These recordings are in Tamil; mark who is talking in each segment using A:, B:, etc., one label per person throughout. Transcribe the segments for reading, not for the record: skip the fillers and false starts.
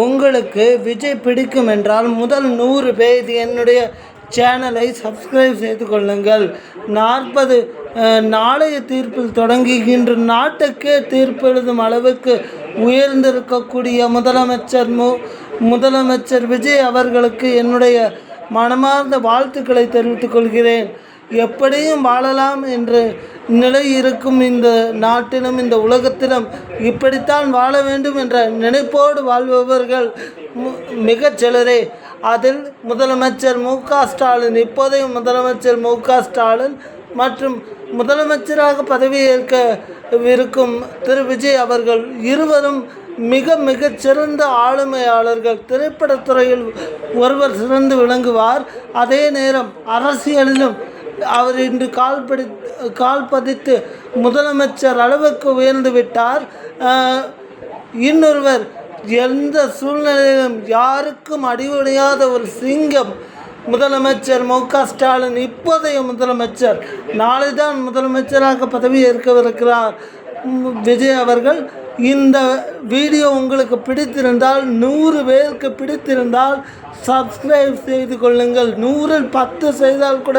A: உங்களுக்கு விஜய் பிடிக்கும் என்றால் முதல் 100 பேர் என்னுடைய சேனலை சப்ஸ்கிரைப் செய்து கொள்ளுங்கள். 40 நாளைய தீர்ப்பில் தொடங்கி இன்று நாட்டுக்கே தீர்ப்பெழுதும் அளவுக்கு உயர்ந்திருக்கக்கூடிய முதலமைச்சர் விஜய் அவர்களுக்கு என்னுடைய மனமார்ந்த வாழ்த்துக்களை தெரிவித்துக் கொள்கிறேன். எப்படியும் வாழலாம் என்ற நிலை இருக்கும் இந்த நாட்டிலும் இந்த உலகத்திலும் இப்படித்தான் வாழ வேண்டும் என்ற நினைப்போடு வாழ்பவர்கள் மிகச் சிலரே. அதில் முதலமைச்சர் ஸ்டாலின், இப்போதைய முதலமைச்சர் ஸ்டாலின் மற்றும் முதலமைச்சராக பதவியேற்கவிருக்கும் திரு விஜய் அவர்கள் இருவரும் மிகச் சிறந்த ஆளுமையாளர்கள். திரைப்படத்துறையில் ஒருவர் சிறந்து விளங்குவார், அதே நேரம் அரசியலிலும் அவர் இன்று கால் பதித்து முதலமைச்சர் அளவுக்கு உயர்ந்து விட்டார். இன்னொருவர் எந்த சூழ்நிலையிலும் யாருக்கும் அடிபணியாத ஒரு சிங்கம் முதலமைச்சர் ஸ்டாலின், இப்போதைய முதலமைச்சர். நாளை தான் முதலமைச்சராக பதவி ஏற்கவிருக்கிறார் விஜய் அவர்கள். இந்த வீடியோ உங்களுக்கு பிடித்திருந்தால் 100 பேருக்கு பிடித்திருந்தால் சப்ஸ்கிரைப் செய்து கொள்ளுங்கள். 100ல் 10 செய்தால் கூட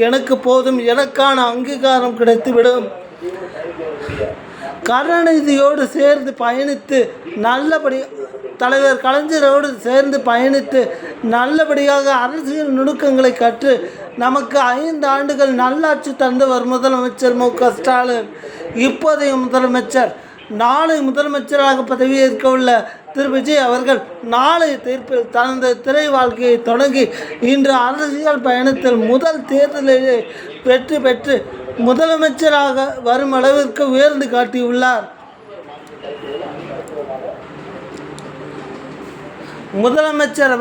A: எனக்கு போதும், எனக்கான அங்கீகாரம் கிடைத்துவிடும். கருணாநிதியோடு சேர்ந்து பயணித்து தலைவர் கலைஞரோடு சேர்ந்து பயணித்து நல்லபடியாக அரசியல் நுணுக்கங்களை கற்று நமக்கு 5 ஆண்டுகள் நல்லாட்சி தந்தவர் முதலமைச்சர் ஸ்டாலின். இப்போதைய முதலமைச்சர் நாளை முதலமைச்சராக பதவியேற்க உள்ள திரு விஜய் அவர்கள் நாளைய தீர்ப்பில் தனது திரை வாழ்க்கையை தொடங்கி இன்று அரசியல் பயணத்தில் முதல் தேர்தலிலே வெற்றி பெற்று முதலமைச்சராக வரும் அளவிற்கு உயர்ந்து காட்டியுள்ளார். முதலமைச்சர்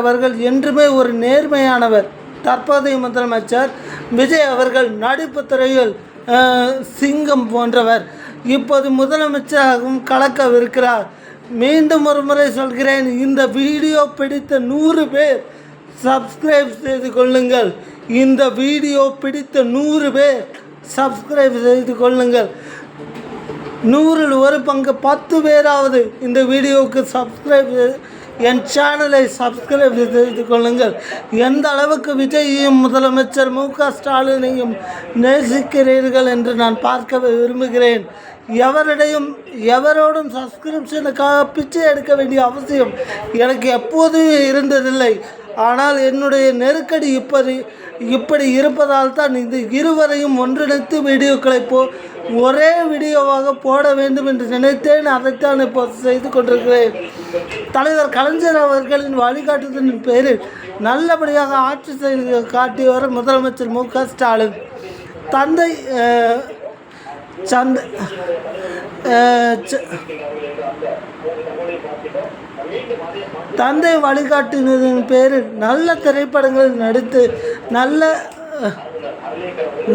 A: அவர்கள் என்றுமே ஒரு நேர்மையானவர். தற்போதைய முதலமைச்சர் விஜய் அவர்கள் நடிப்பு துறையில் சிங்கம் போன்றவர். இப்போது முதலமைச்சராகவும் கலக்கவிருக்கிறார். மீண்டும் ஒரு முறை சொல்கிறேன், இந்த வீடியோ பிடித்த 100 பேர் சப்ஸ்கிரைப் செய்து கொள்ளுங்கள். இந்த வீடியோ பிடித்த 100 பேர் சப்ஸ்கிரைப் செய்து கொள்ளுங்கள். 100ல் 1 பங்கு 10 பேராவது இந்த வீடியோவுக்கு என் சேனலை சப்ஸ்கிரைப் செய்து கொள்ளுங்கள். எந்த அளவுக்கு விஜயையும் முதலமைச்சர் ஸ்டாலினையும் நேசிக்கிறீர்கள் என்று நான் பார்க்க விரும்புகிறேன். எவரோடும் சப்ஸ்கிரிப்ஷனுக்காக பிச்சை எடுக்க வேண்டிய அவசியம் எனக்கு எப்போதுமே இருந்ததில்லை. ஆனால் என்னுடைய நெருக்கடி இப்படி இருப்பதால் தான் இந்த இருவரையும் ஒன்றிணைத்து வீடியோக்களை ஒரே வீடியோவாக போட வேண்டும் என்று நினைத்தேன். அதைத்தான் இப்போ செய்து கொண்டிருக்கிறேன். தலைவர் கலைஞர் அவர்களின் வழிகாட்டுதலின் பேரில் நல்லபடியாக ஆட்சி செய்து காட்டியவர் முதலமைச்சர் ஸ்டாலின். தந்தை வழிகாட்டினதின் பேரில் நல்ல திரைப்படங்களில் நடித்து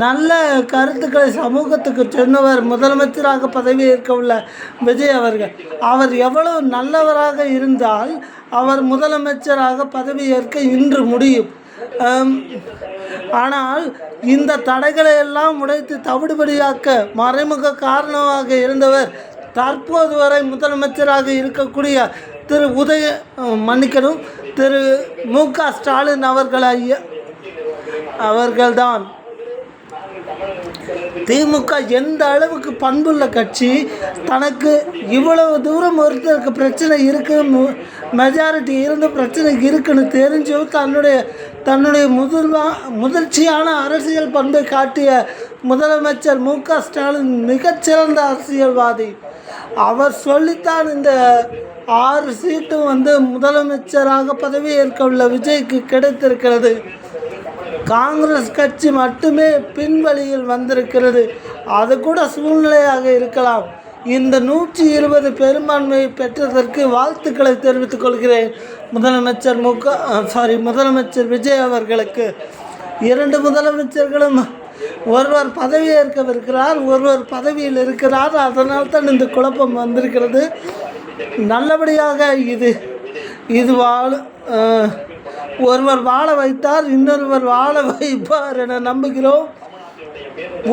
A: நல்ல கருத்துக்களை சமூகத்துக்கு சொன்னவர் முதலமைச்சராக பதவியேற்க உள்ள விஜய் அவர்கள். அவர் எவ்வளவு நல்லவராக இருந்தால் அவர் முதலமைச்சராக பதவியேற்க இன்று முடியும். ஆனால் இந்த தடைகளை எல்லாம் உடைத்து தவிடுபடியாக்க மறைமுக காரணமாக இருந்தவர் தற்போது வரை முதலமைச்சராக இருக்கக்கூடிய திரு ஸ்டாலின் அவர்கள்தான். திமுக எந்த அளவுக்கு பண்புள்ள கட்சி, தனக்கு இவ்வளவு தூரம் ஒருத்தருக்கு பிரச்சனை இருக்கு, மெஜாரிட்டி இருந்து பிரச்சனை இருக்குன்னு தெரிஞ்சும் தன்னுடைய முதிர்ச்சியான அரசியல் பண்பை காட்டிய முதலமைச்சர் ஸ்டாலின் மிகச்சிறந்த அரசியல்வாதி. அவர் சொல்லித்தான் இந்த 6 சீட்டும் முதலமைச்சராக பதவியேற்க உள்ள விஜய்க்கு கிடைத்திருக்கிறது. காங்கிரஸ் கட்சி மட்டுமே பின்வழியில் வந்திருக்கிறது. அது கூட சூழ்நிலையாக இருக்கலாம். இந்த 120 பெரும்பான்மையை பெற்றதற்கு வாழ்த்துக்களை தெரிவித்துக் கொள்கிறேன் முதலமைச்சர் விஜய் அவர்களுக்கு. 2 முதலமைச்சர்களும் ஒருவர் பதவியேற்கவிருக்கிறார், ஒருவர் பதவியில் இருக்கிறார். அதனால் தான் இந்த குழப்பம் வந்திருக்கிறது. நல்லபடியாக இது ஒருவர் வாழ வைத்தார், இன்னொருவர் வாழ வைப்பார் என நம்புகிறோம்.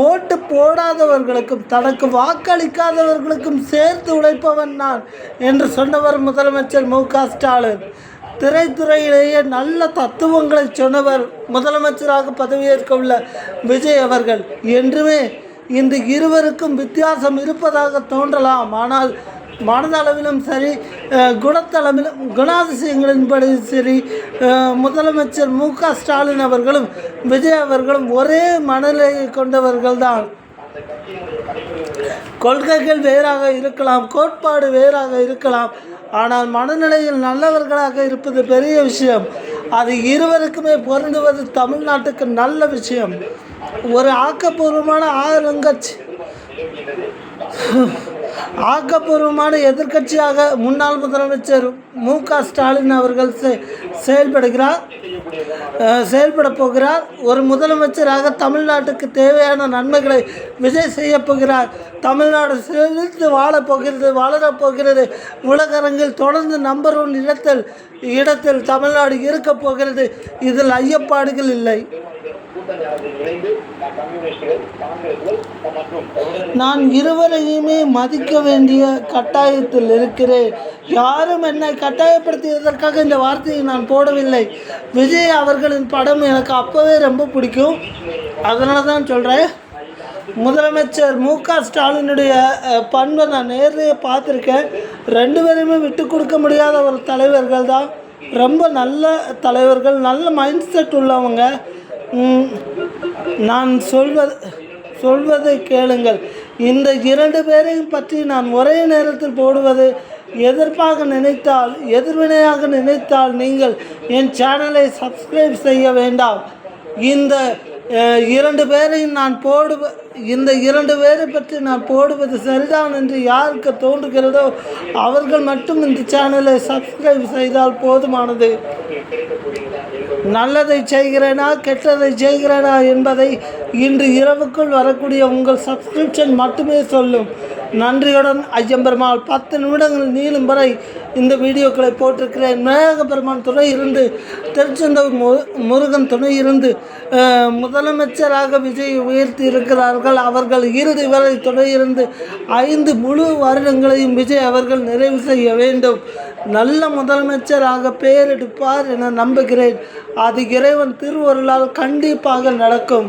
A: ஓட்டு போடாதவர்களுக்கும் தனக்கு வாக்களிக்காதவர்களுக்கும் சேர்த்து உழைப்பவன் நான் என்று சொன்னவர் முதலமைச்சர் மு.க.ஸ்டாலின். திரைத்துறையிலேயே நல்ல தத்துவங்களை சொன்னவர் முதலமைச்சராக பதவியேற்க உள்ள விஜய் அவர்கள். என்றுமே இந்த இருவருக்கும் வித்தியாசம் இருப்பதாக தோன்றலாம். ஆனால் மனதளவிலும் சரி, குணத்தளவிலும், குணாதிசயங்களின்படி சரி, முதலமைச்சர் மு.க.ஸ்டாலின் அவர்களும் விஜய் அவர்களும் ஒரே மனநிலையை கொண்டவர்கள்தான். கொள்கைகள் வேறாக இருக்கலாம், கோட்பாடு வேறாக இருக்கலாம், ஆனால் மனநிலையில் நல்லவர்களாக இருப்பது பெரிய விஷயம். அது இருவருக்குமே பொருந்துவது தமிழ்நாட்டுக்கு நல்ல விஷயம். ஒரு ஆக்கப்பூர்வமான எதிர்க்கட்சியாக முன்னாள் முதலமைச்சர் மு.க.ஸ்டாலின் அவர்கள் செயல்பட போகிறார். ஒரு முதலமைச்சராக தமிழ்நாட்டுக்கு தேவையான நன்மைகளை விஜய் செய்ய போகிறார். தமிழ்நாடு செழித்து வளரப்போகிறது. உலகரங்கில் தொடர்ந்து நம்பர் 1 இடத்தில் தமிழ்நாடு இருக்கப் போகிறது. இதில் ஐயப்பாடுகள் இல்லை. நான் இருவரையுமே மதிக்க வேண்டிய கட்டாயத்தில் இருக்கிறேன். யாரும் என்னை கட்டாயப்படுத்தியதற்காக இந்த வார்த்தையை நான் போடவில்லை. விஜய் அவர்களின் படம் எனக்கு அப்போவே ரொம்ப பிடிக்கும். அதனால தான் சொல்கிறேன். முதலமைச்சர் மு.க.ஸ்டாலினுடைய பண்பை நான் நேரிலேயே பார்த்துருக்கேன். 2 பேருமே விட்டு கொடுக்க முடியாத ஒரு தலைவர்கள் தான். ரொம்ப நல்ல தலைவர்கள், நல்ல மைண்ட் செட் உள்ளவங்க. நான் சொல்வதை கேளுங்கள். இந்த 2 பேரையும் பற்றி நான் ஒரே நேரத்தில் போடுவது எதிர்வினையாக நினைத்தால் நீங்கள் என் சேனலை சப்ஸ்கிரைப் செய்ய வேண்டாம். இந்த 2 பேரையும் இந்த 2 பேரை பற்றி நான் போடுவது சரிதான் என்று யாருக்கு தோன்றுகிறதோ அவர்கள் மட்டும் இந்த சேனலை சப்ஸ்கிரைப் செய்தால் போதுமானது. நல்லதை செய்கிறேனா கெட்டதை செய்கிறேனா என்பதை இன்று இரவுக்குள் வரக்கூடிய உங்கள் சப்ஸ்கிரிப்ஷன் மட்டுமே சொல்லும். நன்றியுடன் ஐயம்பெருமாள். 10 நிமிடங்கள் நீளும் வரை இந்த வீடியோக்களை போட்டிருக்கிறேன். மேகபெருமான் துணை இருந்து, திருச்செந்தூர் முருகன் துணை இருந்து முதலமைச்சராக விஜய் உயர்த்தி இருக்கிறார்கள். அவர்கள் இறுதி வரை துணை இருந்து 5 முழு வருடங்களையும் விஜய் அவர்கள் நிறைவு செய்ய வேண்டும். நல்ல முதலமைச்சராக பெயரெடுப்பார் என நம்புகிறேன். அது இறைவன் திருவருளால் கண்டிப்பாக நடக்கும்.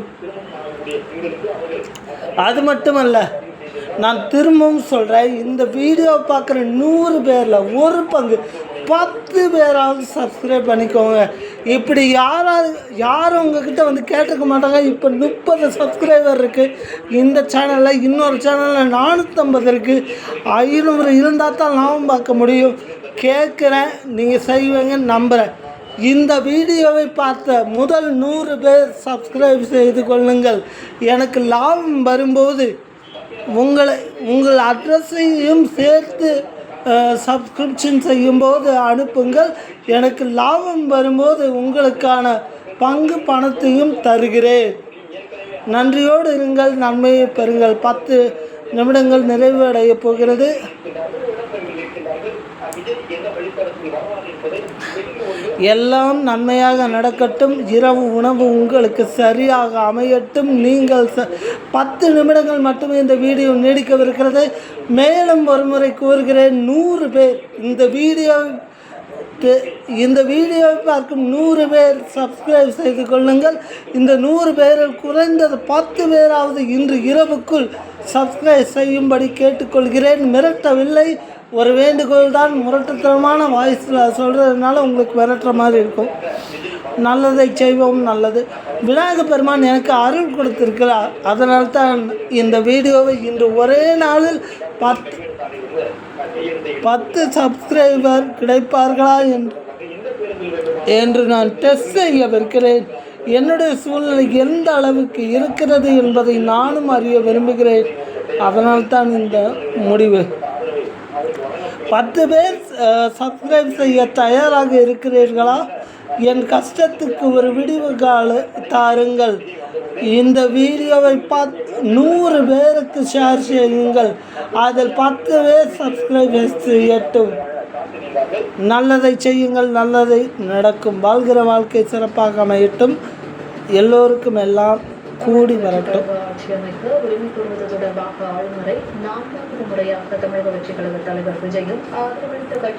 A: அது மட்டுமல்ல, நான் திரும்பவும் சொல்கிறேன், இந்த வீடியோ பார்க்குற 100 பேரில் ஒரு பங்கு 10 பேராவது சப்ஸ்கிரைப் பண்ணிக்கோங்க. இப்படி யாரும் உங்ககிட்ட வந்து கேட்டுக்க மாட்டாங்க. இப்போ 30 சப்ஸ்கிரைபர் இருக்குது இந்த சேனலில். இன்னொரு சேனலில் 450 இருக்குது. 500 இருந்தால் தான் லாபம் பார்க்க முடியும். கேட்குறேன், நீங்கள் செய்வீங்கன்னு நம்புகிறேன். இந்த வீடியோவை பார்த்த முதல் 100 பேர் சப்ஸ்கிரைப் செய்து கொள்ளுங்கள். எனக்கு லாபம் வரும்போது உங்கள் அட்ரஸையும் சேர்த்து சப்ஸ்கிரிப்ஷன் செய்யும்போது அனுப்புங்கள். எனக்கு லாபம் வரும்போது உங்களுக்கான பங்கு பணத்தையும் தருகிறேன். நன்றியோடு இருங்கள், நன்மையை பெறுங்கள். 10 நிமிடங்கள் நிறைவடைய போகிறது. எல்லாம் நன்மையாக நடக்கட்டும். இரவு உணவு உங்களுக்கு சரியாக அமையட்டும். நீங்கள் 10 நிமிடங்கள் மட்டுமே இந்த வீடியோ நீடிக்கவிருக்கிறது. மேலும் ஒருமுறை கூறுகிறேன், 100 பேர் இந்த வீடியோவை பார்க்கும் 100 பேர் சப்ஸ்கிரைப் செய்து கொள்ளுங்கள். இந்த 100 பேரில் குறைந்தது 10 பேராவது இன்று இரவுக்குள் சப்ஸ்கிரைப் செய்யும்படி கேட்டுக்கொள்கிறேன். மிரட்டவில்லை, ஒரு வேண்டுகோள் தான். முரட்டுத்தனமான வாய்ஸில் சொல்கிறதுனால உங்களுக்கு மிரட்டுற மாதிரி இருக்கும். நல்லதை செய்வோம். நல்லது. விநாயகப் பெருமான் எனக்கு அருள் கொடுத்திருக்கிறார். அதனால் தான் இந்த வீடியோவை இன்று ஒரே நாளில் 10 சப்ஸ்கிரைபர் கிடைப்பார்களா என்று நான் டெஸ்ட் செய்யவிருக்கிறேன். என்னுடைய சூழ்நிலை எந்த அளவுக்கு இருக்கிறது என்பதை நானும் அறிய விரும்புகிறேன். அதனால்தான் இந்த முடிவு. 10 பேர் சப்ஸ்கிரைப் செய்ய தயாராக இருக்கிறீர்களா? என் கஷ்டத்துக்கு ஒரு விடிவு கால தாருங்கள். இந்த வீடியோவை 100 பேருக்கு ஷேர் செய்யுங்கள். அதில் 10 பேர் சப்ஸ்கிரைப் செய்யட்டும். நல்லதை செய்யுங்கள், நல்லதை நடக்கும். வாழ்கிற வாழ்க்கை சிறப்பாக அமையட்டும். எல்லோருக்கும் எல்லாம் கூடி வரட்டும்.
B: ஆட்சி அமைக்க உரிமை கோருவது தொடர்பாக ஆளுநரை 4வது முறையாக தமிழக வெற்றிக் கழக தலைவர் விஜயும் ஆதரவளித்த கட்சி